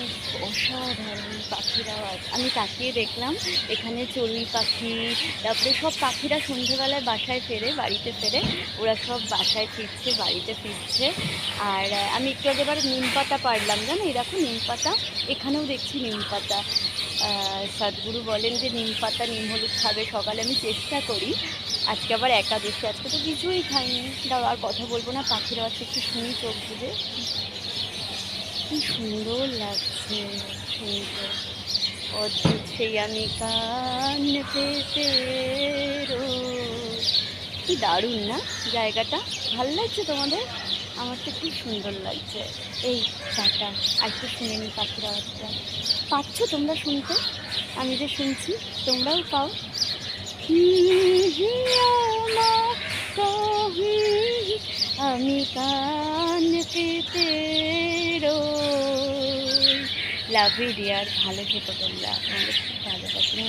উফ, অসাধারণ পাখির আওয়াজ। আমি তাকিয়ে দেখলাম এখানে চড়ুই পাখি, তারপরে সব পাখিরা সন্ধেবেলায় বাসায় ফেরে, বাড়িতে ফেরে। ওরা সব বাসায় ফিরছে, বাড়িতে ফিরছে। আর আমি একটু আগে এবার নিম পাতা পাড়লাম, জানো, এই দেখো নিম পাতা। এখানেও দেখছি নিম পাতা। সদ্গুরু বলেন যে নিম পাতা নিম হলুদ খাবে সকালে। আমি চেষ্টা করি। আজকে আবার একাদশী, আজকে তো কিছুই খাইনি। দাঁড়াও, আর কথা বলবো না, পাখির আওয়াজটা একটু শুনি চোখ বুজে। কি সুন্দর লাগছে শুনতে। অদ্ভুত সেই আমি কান পেতে রোজ। কি দারুণ না জায়গাটা? ভাল লাগছে তোমাদের? আমার তো খুব সুন্দর লাগছে। এই টাটা, আর একটু শুনে নি পাখির আওয়াজটা। পাচ্ছ তোমরা শুনতে? আমি যে শুনছি তোমরাও পাও? আমার আমি কান পেতে রই। লাভ ইউ ডিয়ার, ভালো থেকো তোমরা, তোমাদের খুব ভালোবাসি।